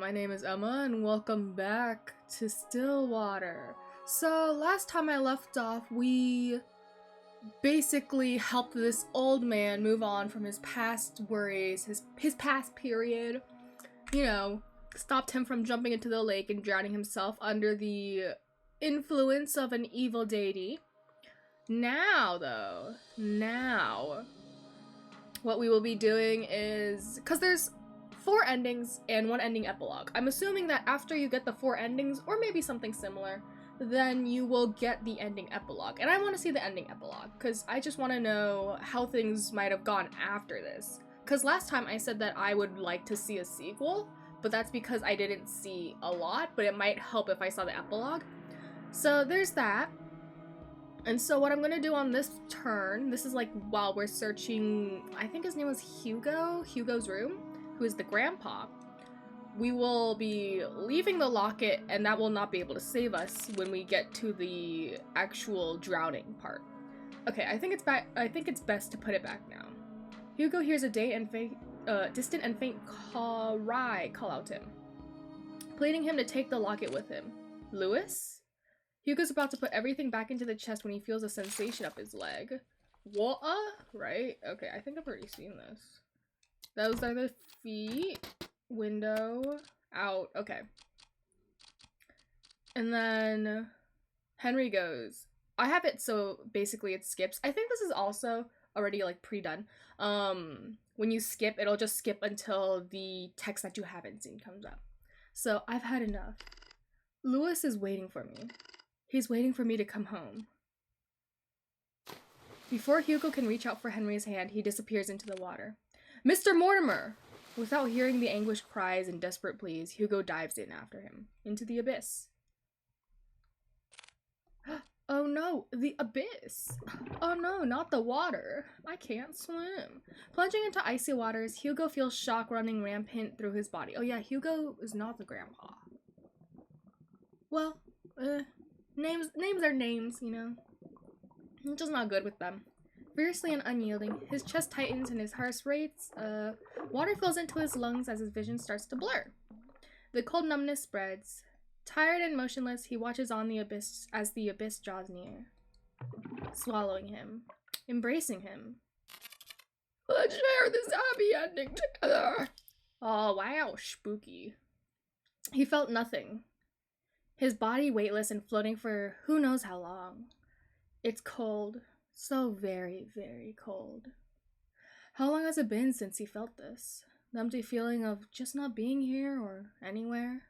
my name is Emma and welcome back to Stillwater. So last time I left off, we basically helped this old man move on from his past worries, his past period. You know, stopped him from jumping into the lake and drowning himself under the influence of an evil deity. Now though, what we will be doing is, because there's 4 endings and 1 ending epilogue. I'm assuming that after you get the 4 endings, or maybe something similar, then you will get the ending epilogue. And I want to see the ending epilogue, because I just want to know how things might have gone after this. Because last time I said that I would like to see a sequel, but that's because I didn't see a lot, but it might help if I saw the epilogue. So there's that. And so what I'm gonna do on this turn, this is like while we're searching, I think his name was Hugo's room, who is the grandpa. We will be leaving the locket, and that will not be able to save us when we get to the actual drowning part. Okay, I think it's best to put it back now. Hugo hears a distant and faint cry call out to him, pleading him to take the locket with him. Louis? Hugo's about to put everything back into the chest when he feels a sensation up his leg. What? Right? Okay, I think I've already seen this. Those are the feet. Window. Out. Okay. And then Henry goes. I have it so basically it skips. I think this is also already like pre-done. When you skip, it'll just skip until the text that you haven't seen comes up. So I've had enough. Louis is waiting for me. He's waiting for me to come home. Before Hugo can reach out for Henry's hand, he disappears into the water. Mr. Mortimer! Without hearing the anguished cries and desperate pleas, Hugo dives in after him, into the abyss. Oh no, the abyss! Oh no, not the water. I can't swim. Plunging into icy waters, Hugo feels shock running rampant through his body. Oh yeah, Hugo is not the grandpa. Well, names are names, you know. I'm just not good with them. Fiercely and unyielding, his chest tightens and his heart rates. Water fills into his lungs as his vision starts to blur. The cold numbness spreads. Tired and motionless, he watches on the abyss as the abyss draws near, swallowing him, embracing him. Let's share this happy ending together. Oh wow, spooky. He felt nothing. His body weightless and floating for who knows how long. It's cold. So very, very cold. How long has it been since he felt this? The empty feeling of just not being here or anywhere?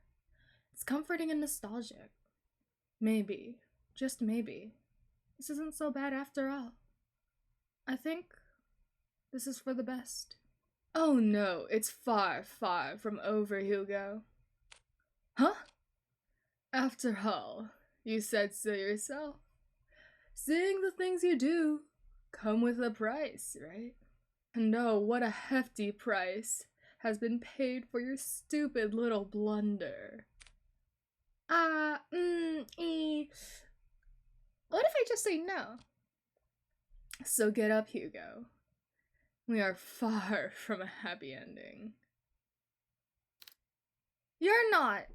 It's comforting and nostalgic. Maybe, just maybe, this isn't so bad after all. I think this is for the best. Oh no, it's far, far from over, Hugo. Huh? After all, you said so yourself. Seeing the things you do come with a price, right? And oh, what a hefty price has been paid for your stupid little blunder. What if I just say no? So get up, Hugo. We are far from a happy ending. You're not.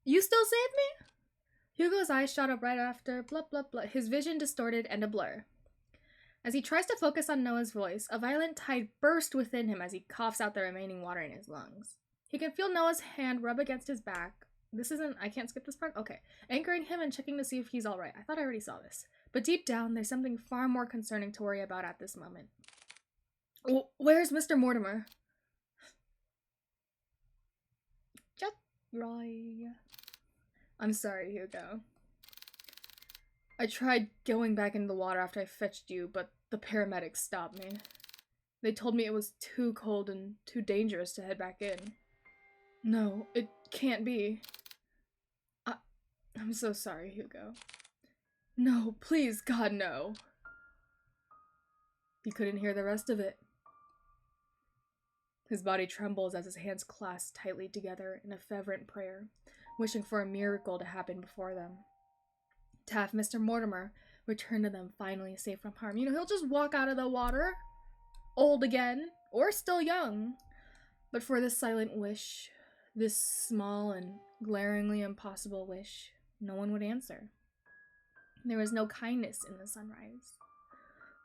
You still saved me? Hugo's eyes shot up right after, blah blah blah, his vision distorted and a blur. As he tries to focus on Noah's voice, a violent tide bursts within him as he coughs out the remaining water in his lungs. He can feel Noah's hand rub against his back. I can't skip this part? Okay. Anchoring him and checking to see if he's alright. I thought I already saw this. But deep down, there's something far more concerning to worry about at this moment. Where's Mr. Mortimer? Just right. I'm sorry, Hugo. I tried going back into the water after I fetched you, but the paramedics stopped me. They told me it was too cold and too dangerous to head back in. No, it can't be. I'm so sorry, Hugo. No, please, God, no. He couldn't hear the rest of it. His body trembles as his hands clasp tightly together in a fervent prayer, wishing for a miracle to happen before them. To have Mr. Mortimer return to them finally safe from harm. You know, he'll just walk out of the water, old again, or still young. But for this silent wish, this small and glaringly impossible wish, no one would answer. There was no kindness in the sunrise.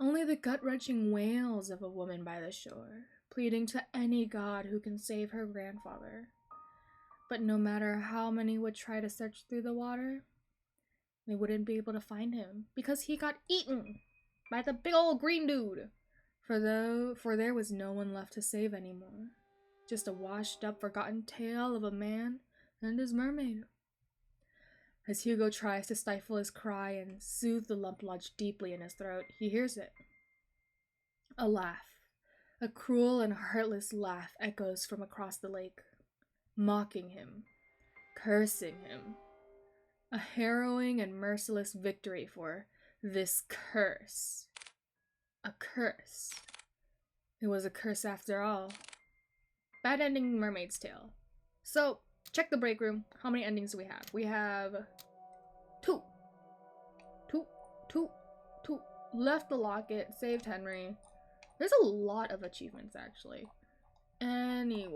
Only the gut-wrenching wails of a woman by the shore, pleading to any god who can save her grandfather. But no matter how many would try to search through the water, they wouldn't be able to find him because he got eaten by the big old green dude. For there was no one left to save anymore. Just a washed-up, forgotten tale of a man and his mermaid. As Hugo tries to stifle his cry and soothe the lump lodged deeply in his throat, he hears it. A laugh. A cruel and heartless laugh echoes from across the lake, mocking him, cursing him. A harrowing and merciless victory for this curse. A curse. It was a curse after all. Bad ending Mermaid's Tale. So, check the break room. How many endings do we have? We have two. Left the locket, saved Henry. There's a lot of achievements, actually. Anyways,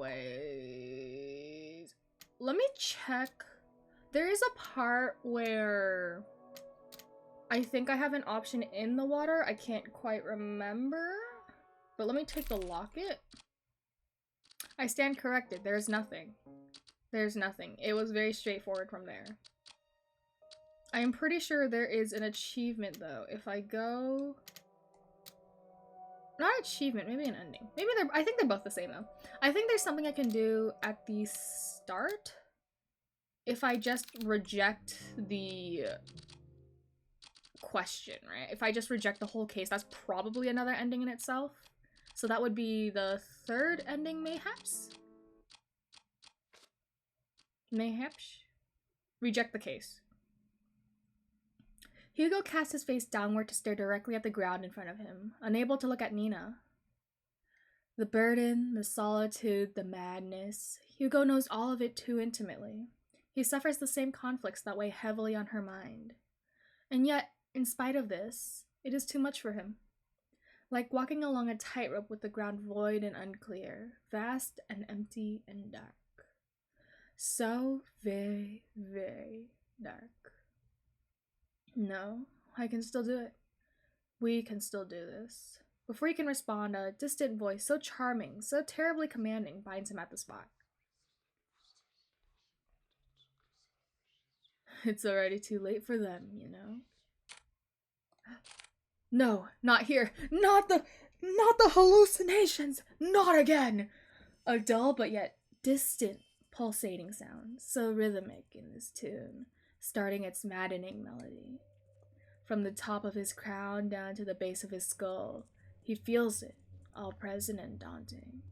let me check. There is a part where I think I have an option in the water. I can't quite remember. But let me take the locket. I stand corrected. There's nothing. There's nothing. It was very straightforward from there. I am pretty sure there is an achievement, though. If I go... Not achievement, maybe an ending. Maybe they're... I think they're both the same, though. I think there's something I can do at the start. If I just reject the question, right? If I just reject the whole case, that's probably another ending in itself. So that would be the third ending, mayhaps? Mayhaps? Reject the case. Hugo cast his face downward to stare directly at the ground in front of him, unable to look at Nina. The burden, the solitude, the madness. Hugo knows all of it too intimately. He suffers the same conflicts that weigh heavily on her mind. And yet, in spite of this, it is too much for him. Like walking along a tightrope with the ground void and unclear, vast and empty and dark. So very, very dark. No, I can still do it. We can still do this. Before he can respond, a distant voice, so charming, so terribly commanding, finds him at the spot. It's already too late for them, you know? No, not here. Not the hallucinations. Not again. A dull but yet distant, pulsating sound, so rhythmic in this tune, starting its maddening melody. From the top of his crown down to the base of his skull, he feels it, all present and daunting.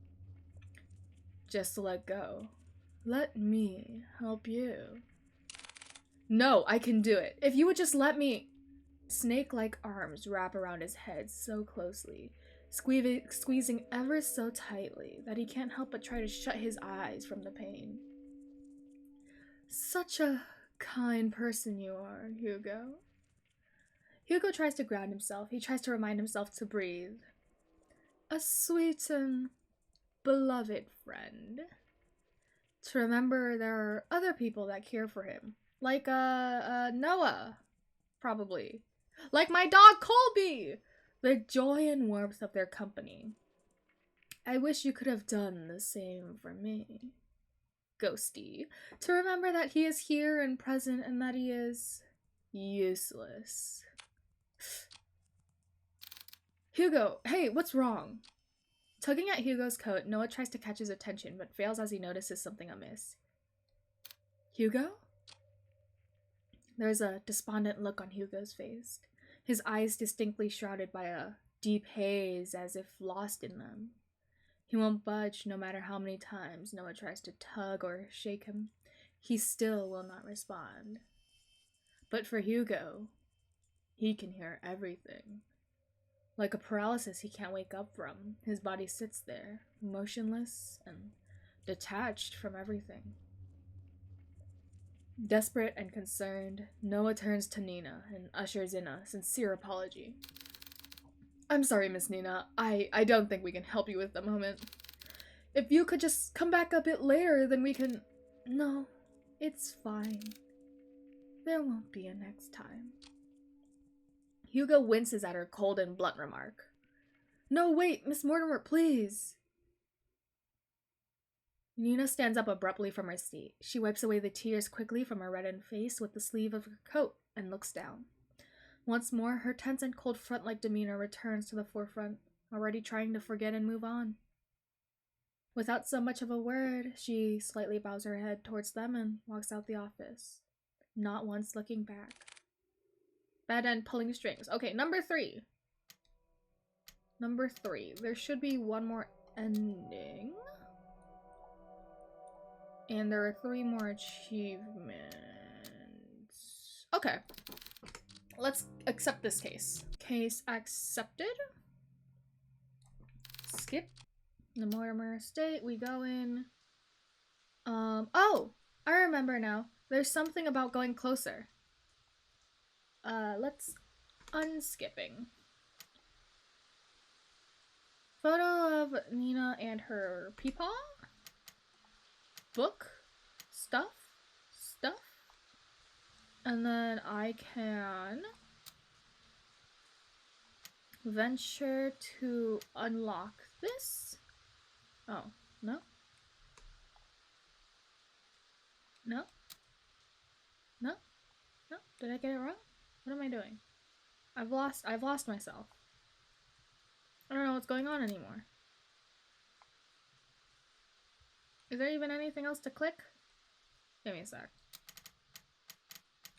Just let go. Let me help you. No, I can do it. If you would just let me... Snake-like arms wrap around his head so closely, squeezing ever so tightly that he can't help but try to shut his eyes from the pain. Such a kind person you are, Hugo. Hugo tries to ground himself. He tries to remind himself to breathe. A sweet and beloved friend. To remember there are other people that care for him. Like, Noah. Probably. Like my dog, Colby! The joy and warmth of their company. I wish you could have done the same for me. Ghosty. To remember that he is here and present and that he is useless. Hugo, hey, what's wrong? Tugging at Hugo's coat, Noah tries to catch his attention, but fails as he notices something amiss. Hugo? There's a despondent look on Hugo's face, his eyes distinctly shrouded by a deep haze as if lost in them. He won't budge no matter how many times Noah tries to tug or shake him. He still will not respond. But for Hugo, he can hear everything. Like a paralysis he can't wake up from, his body sits there, motionless and detached from everything. Desperate and concerned, Noah turns to Nina and ushers in a sincere apology. I'm sorry, Miss Nina. I don't think we can help you at the moment. If you could just come back a bit later, then we can... No, it's fine. There won't be a next time. Hugo winces at her cold and blunt remark. No, wait, Miss Mortimer, please. Nina stands up abruptly from her seat. She wipes away the tears quickly from her reddened face with the sleeve of her coat and looks down. Once more, her tense and cold front-like demeanor returns to the forefront, already trying to forget and move on. Without so much of a word, she slightly bows her head towards them and walks out the office, not once looking back. Bad end pulling strings. Okay, number 3. Number 3. There should be one more ending. And there are 3 more achievements. Okay. Let's accept this case. Case accepted. Skip. The Mortimer estate. We go in. Oh! I remember now. There's something about going closer. Let's unskipping. Photo of Nina and her peepaw. Book. Stuff. And then I can venture to unlock this. Oh, no. No. Did I get it wrong? What am I doing? I've lost myself. I don't know what's going on anymore. Is there even anything else to click? Give me a sec.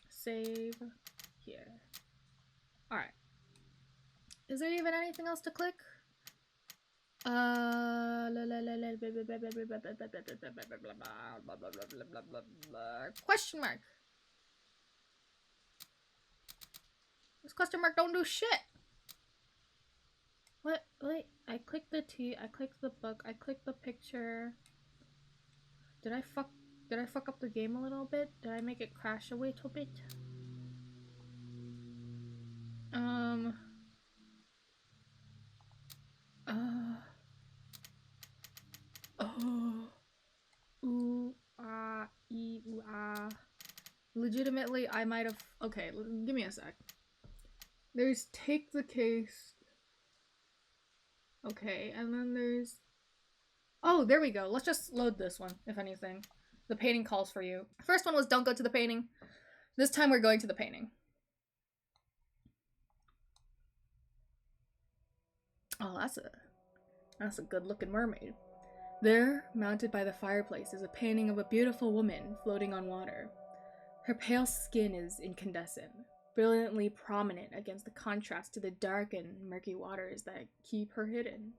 Save here. Alright. Is there even anything else to click? Question mark. This question mark don't do shit. What? Wait, I clicked the T, I clicked the book, I clicked the picture. Did I fuck up the game a little bit? Did I make it crash a little bit? Legitimately, I might have... Okay, give me a sec. There's take the case. Okay, and then there's... Oh, there we go. Let's just load this one, if anything. The painting calls for you. First one was don't go to the painting. This time we're going to the painting. Oh, that's a good looking mermaid. There, mounted by the fireplace, is a painting of a beautiful woman floating on water. Her pale skin is incandescent, brilliantly prominent against the contrast to the dark and murky waters that keep her hidden.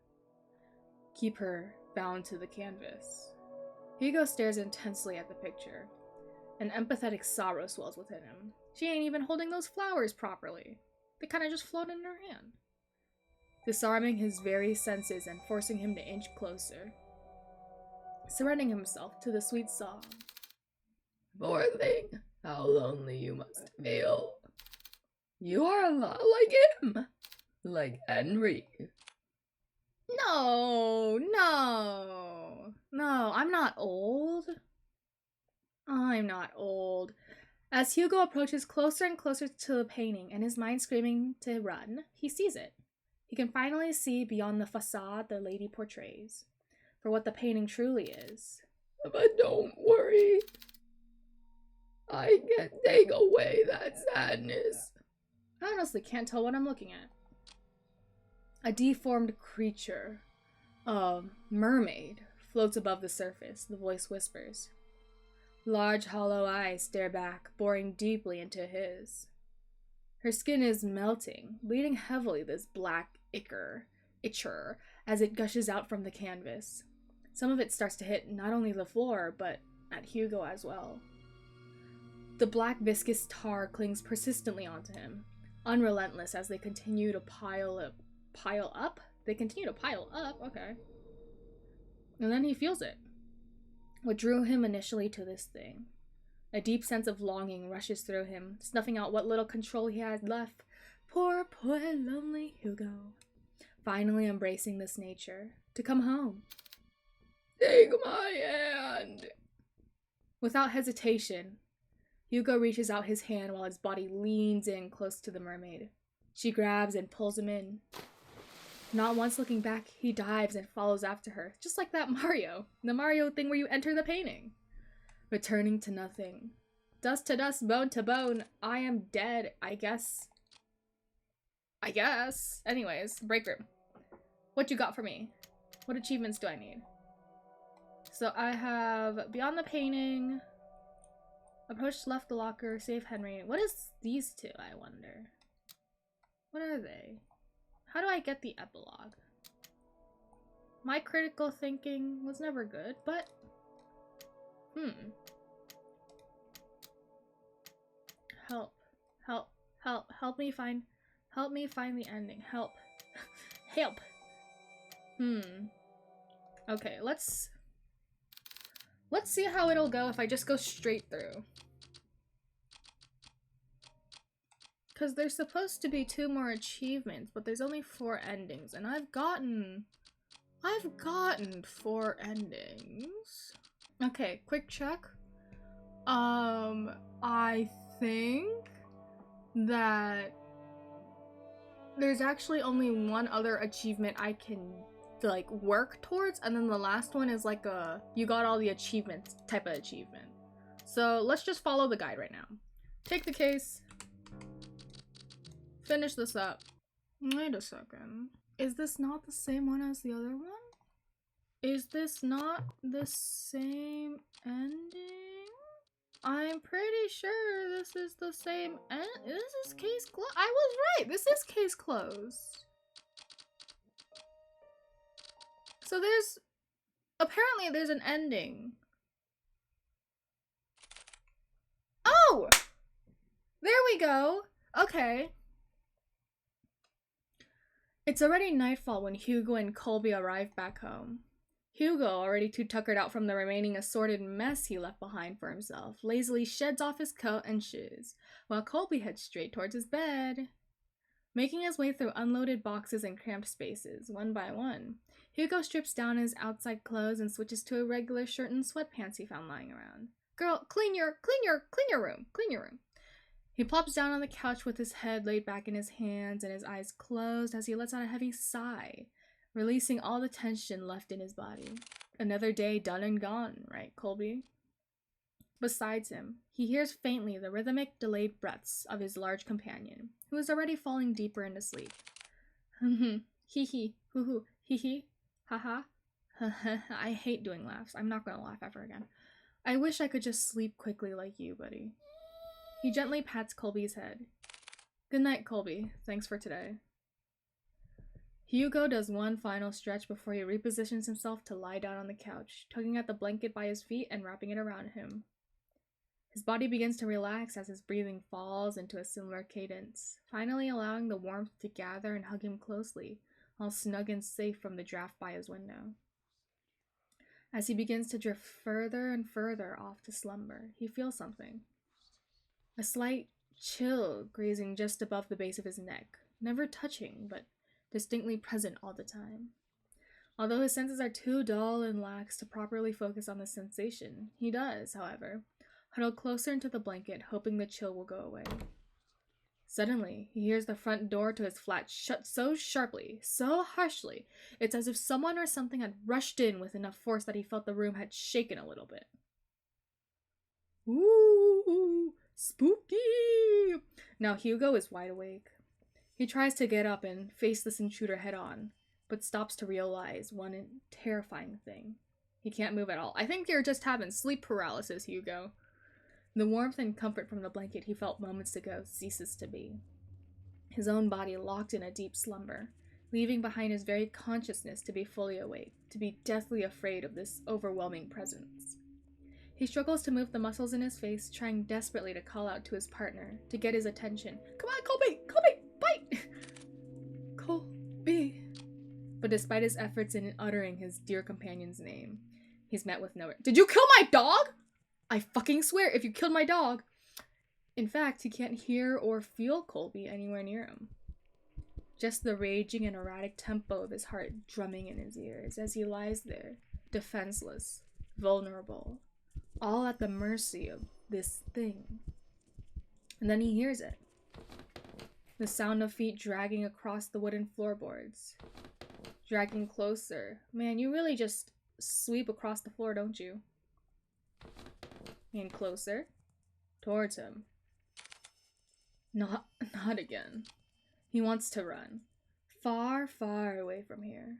Keep her bound to the canvas. Hugo stares intensely at the picture. An empathetic sorrow swells within him. She ain't even holding those flowers properly. They kind of just float in her hand. Disarming his very senses and forcing him to inch closer. Surrendering himself to the sweet song. Poor thing, how lonely you must feel. You are a lot like him. Like Henry. No, I'm not old. I'm not old. As Hugo approaches closer and closer to the painting and his mind screaming to run, he sees it. He can finally see beyond the facade the lady portrays, for what the painting truly is. But don't worry. I can take away that sadness. I honestly can't tell what I'm looking at. A deformed creature, a mermaid, floats above the surface, the voice whispers. Large hollow eyes stare back, boring deeply into his. Her skin is melting, bleeding heavily this black itcher as it gushes out from the canvas. Some of it starts to hit not only the floor, but at Hugo as well. The black viscous tar clings persistently onto him, unrelentless as they continue to pile up? They continue to pile up, okay. And then he feels it. What drew him initially to this thing. A deep sense of longing rushes through him, snuffing out what little control he had left. Poor lonely Hugo. Finally embracing this nature. To come home. take my hand. Without hesitation, Hugo reaches out his hand while his body leans in close to the mermaid. She grabs and pulls him in. Not once looking back, he dives and follows after her, just like that Mario. The Mario thing where you enter the painting. Returning to nothing. Dust to dust, bone to bone. I am dead, I guess. Anyways, break room. What you got for me? What achievements do I need? So I have Beyond the Painting, Approach Left the Locker, Save Henry. What is these two, I wonder? What are they? How do I get the epilogue? My critical thinking was never good, but... Help me find the ending. Help. Okay, let's see how it'll go if I just go straight through. Because there's supposed to be 2 more achievements, but there's only 4 endings, and I've gotten 4 endings. Okay, quick check. I think that there's actually only one other achievement I can like work towards, and then the last one is like a you got all the achievements type of achievement. So let's just follow the guide right now. Take the case. Finish this up. Wait a second. Is this not the same one as the other one? Is this not the same ending? I'm pretty sure this is the same end. This is case closed. I was right. This is case closed. So apparently there's an ending. Oh! There we go. Okay. It's already nightfall when Hugo and Colby arrive back home. Hugo, already too tuckered out from the remaining assorted mess he left behind for himself, lazily sheds off his coat and shoes, while Colby heads straight towards his bed. Making his way through unloaded boxes and cramped spaces, one by one, Hugo strips down his outside clothes and switches to a regular shirt and sweatpants he found lying around. Girl, clean your room. He plops down on the couch with his head laid back in his hands and his eyes closed as he lets out a heavy sigh, releasing all the tension left in his body. Another day done and gone, right, Colby? Besides him, he hears faintly the rhythmic, delayed breaths of his large companion, who is already falling deeper into sleep. Hee-hee, hoo-hoo, hee-hee, ha-ha. I hate doing laughs. I'm not gonna laugh ever again. I wish I could just sleep quickly like you, buddy. He gently pats Colby's head. Good night, Colby. Thanks for today. Hugo does one final stretch before he repositions himself to lie down on the couch, tugging at the blanket by his feet and wrapping it around him. His body begins to relax as his breathing falls into a similar cadence, finally allowing the warmth to gather and hug him closely, all snug and safe from the draft by his window. As he begins to drift further and further off to slumber, he feels something. A slight chill grazing just above the base of his neck, never touching, but distinctly present all the time. Although his senses are too dull and lax to properly focus on the sensation, he does, however, huddle closer into the blanket, hoping the chill will go away. Suddenly, he hears the front door to his flat shut so sharply, so harshly, it's as if someone or something had rushed in with enough force that he felt the room had shaken a little bit. Ooh, spooky! Now Hugo is wide awake. He tries to get up and face this intruder head on, but stops to realize one terrifying thing. He can't move at all. I think you're just having sleep paralysis, Hugo. The warmth and comfort from the blanket he felt moments ago ceases to be. His own body locked in a deep slumber, leaving behind his very consciousness to be fully awake, to be deathly afraid of this overwhelming presence. He struggles to move the muscles in his face, trying desperately to call out to his partner, to get his attention. Come on, Colby! Colby! Bite! Colby! But despite his efforts in uttering his dear companion's name, he's met with no... Did you kill my dog? I fucking swear, if you killed my dog! In fact, he can't hear or feel Colby anywhere near him. Just the raging and erratic tempo of his heart drumming in his ears as he lies there, defenseless, vulnerable, all at the mercy of this thing. And then he hears it. The sound of feet dragging across the wooden floorboards. Dragging closer. Man, you really just sweep across the floor, don't you? And closer. Towards him. Not again. He wants to run. Far, far away from here.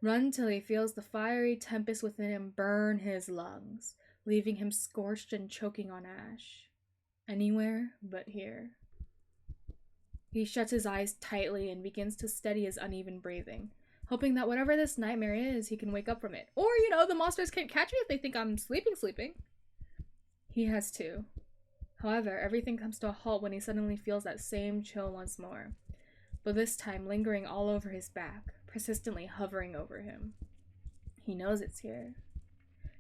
Run till he feels the fiery tempest within him burn his lungs, leaving him scorched and choking on ash. Anywhere but here. He shuts his eyes tightly and begins to steady his uneven breathing, hoping that whatever this nightmare is, he can wake up from it. Or, the monsters can't catch me if they think I'm sleeping. He has too. However, everything comes to a halt when he suddenly feels that same chill once more, but this time lingering all over his back, persistently hovering over him. He knows it's here.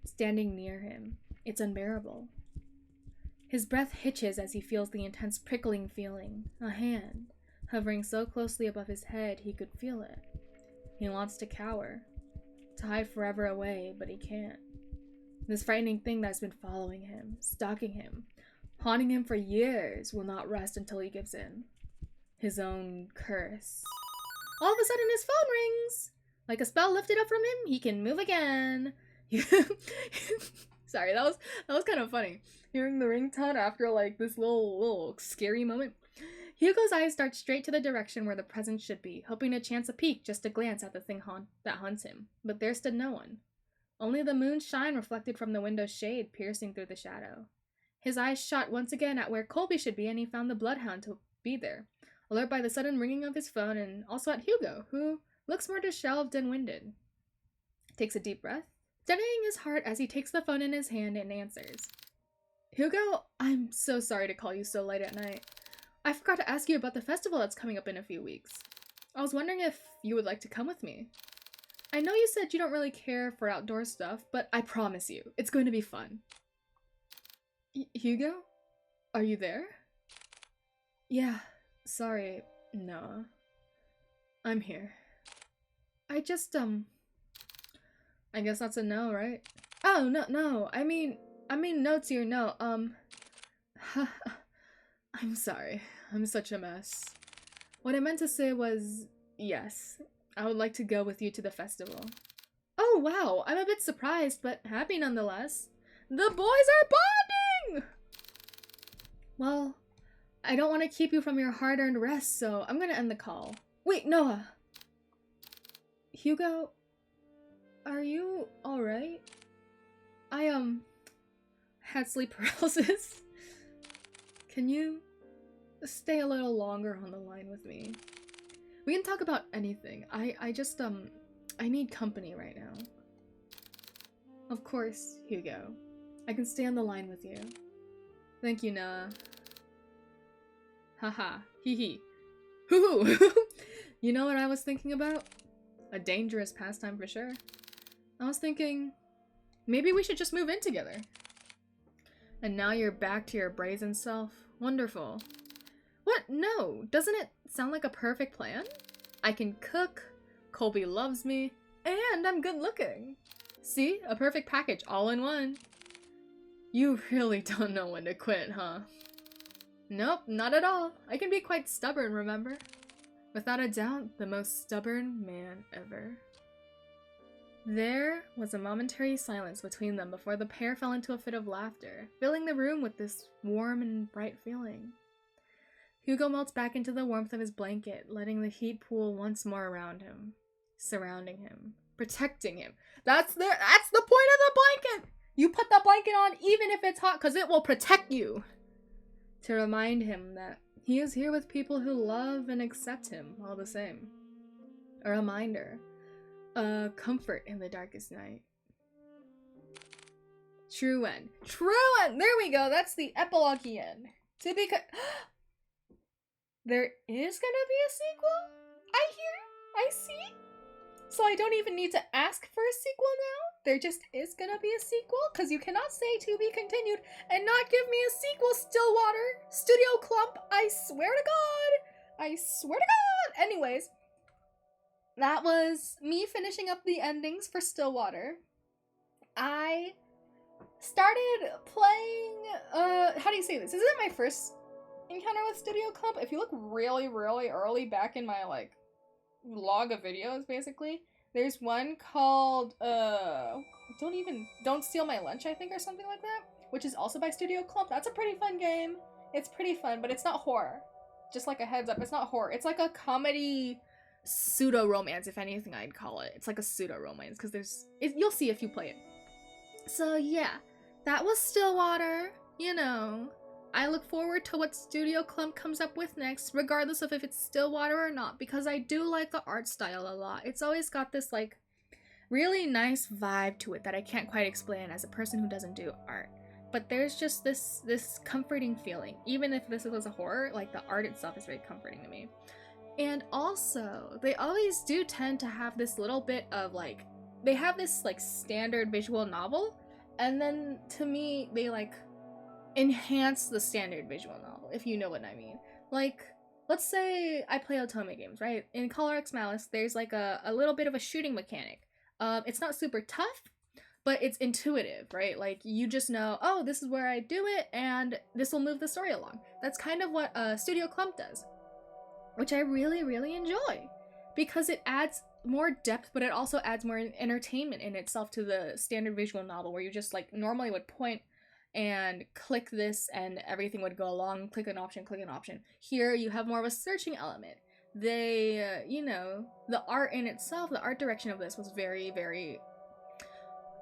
Standing near him. It's unbearable. His breath hitches as he feels the intense prickling feeling. A hand, hovering so closely above his head he could feel it. He wants to cower, to hide forever away, but he can't. This frightening thing that's been following him, stalking him, haunting him for years, will not rest until he gives in. His own curse. All of a sudden his phone rings! Like a spell lifted up from him, he can move again. Sorry, that was kind of funny. Hearing the ringtone after like this little scary moment. Hugo's eyes dart straight to the direction where the presence should be, hoping to chance a peek just to glance at the thing that haunts him. But there stood no one. Only the moon's shine reflected from the window's shade piercing through the shadow. His eyes shot once again at where Colby should be, and he found the bloodhound to be there, alert by the sudden ringing of his phone, and also at Hugo, who looks more disheveled and winded. Takes a deep breath, steadying his heart as he takes the phone in his hand and answers. Hugo, I'm so sorry to call you so late at night. I forgot to ask you about the festival that's coming up in a few weeks. I was wondering if you would like to come with me. I know you said you don't really care for outdoor stuff, but I promise you, it's going to be fun. Hugo? Are you there? Yeah, sorry, no. I'm here. I just, I guess that's a no, right? Oh, no, I mean no to your no, I'm sorry. I'm such a mess. What I meant to say was, yes, I would like to go with you to the festival. Oh, wow, I'm a bit surprised, but happy nonetheless. The boys are bonding! Well, I don't want to keep you from your hard-earned rest, so I'm gonna end the call. Wait, Noah! Hugo, are you alright? I, had sleep paralysis. Can you stay a little longer on the line with me? We can talk about anything. I just, I need company right now. Of course, Hugo. I can stay on the line with you. Thank you, Noah. Haha. Hee. Hoo-hoo! You know what I was thinking about? A dangerous pastime for sure. I was thinking, maybe we should just move in together. And now you're back to your brazen self. Wonderful. What? No. Doesn't it sound like a perfect plan? I can cook, Colby loves me, and I'm good looking. See? A perfect package all in one. You really don't know when to quit, huh? Nope, not at all. I can be quite stubborn, remember? Without a doubt, the most stubborn man ever. There was a momentary silence between them before the pair fell into a fit of laughter, filling the room with this warm and bright feeling. Hugo melts back into the warmth of his blanket, letting the heat pool once more around him, surrounding him, protecting him. That's the point of the blanket! You put the blanket on even if it's hot, because it will protect you! To remind him that he is here with people who love and accept him all the same. A reminder. A comfort in the darkest night. True end. True end! There we go! That's the epilogue end. To be There is gonna be a sequel? I see. So I don't even need to ask for a sequel now? There just is gonna be a sequel? Because you cannot say to be continued and not give me a sequel, Stillwater. Studio Clump, I swear to God. I swear to God. Anyways, that was me finishing up the endings for Stillwater. I started playing, how do you say this? This isn't my first encounter with Studio Club. If you look really, really early back in my, like, log of videos, basically, there's one called, Don't Steal My Lunch, I think, or something like that, which is also by Studio Club. That's a pretty fun game. It's pretty fun, but it's not horror. Just like a heads up, it's not horror. It's like a comedy pseudo-romance, if anything I'd call it. It's like a pseudo-romance, because you'll see if you play it. So yeah, that was Stillwater, you know. I look forward to what Studio Club comes up with next, regardless of if it's Stillwater or not, because I do like the art style a lot. It's always got this, like, really nice vibe to it that I can't quite explain as a person who doesn't do art. But there's just this comforting feeling. Even if this was a horror, like, the art itself is very comforting to me. And also, they always do tend to have this little bit of, like, they have this, like, standard visual novel, and then, to me, they, like, enhance the standard visual novel, if you know what I mean. Like, let's say I play Otome games, right? In Color X Malice, there's, like, a little bit of a shooting mechanic. It's not super tough, but it's intuitive, right? Like, you just know, oh, this is where I do it, and this will move the story along. That's kind of what Studio Clump does, which I really, really enjoy, because it adds more depth, but it also adds more entertainment in itself to the standard visual novel, where you just, like, normally would point and click this and everything would go along, click an option. Here, you have more of a searching element. They, you know, the art in itself, the art direction of this was very, very...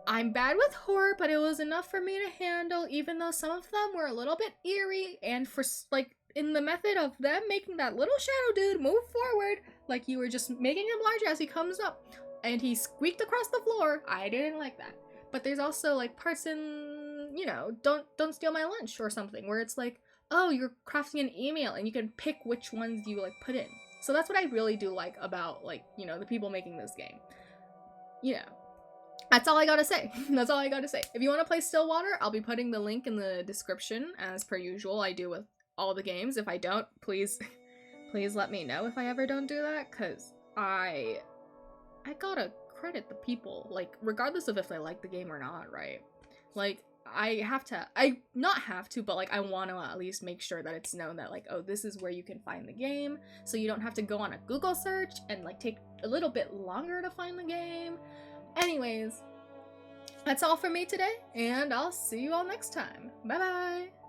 I'm bad with horror, but it was enough for me to handle, even though some of them were a little bit eerie, and for, like, in the method of them making that little shadow dude move forward, like you were just making him larger as he comes up, and he squeaked across the floor. I didn't like that. But there's also, like, parts in, you know, Don't Steal My Lunch or something, where it's like, oh, you're crafting an email, and you can pick which ones you, like, put in. So that's what I really do like about, like, you know, the people making this game. You know. That's all I gotta say. That's all I gotta say. If you want to play Stillwater, I'll be putting the link in the description, as per usual. I do with all the games. If I don't, please let me know if I ever don't do that, because I gotta credit the people, like, regardless of if they like the game or not, right? Like, not have to, but, like, I want to at least make sure that it's known that, like, oh, this is where you can find the game, so you don't have to go on a Google search and, like, take a little bit longer to find the game. Anyways, that's all for me today, and I'll see you all next time. Bye bye!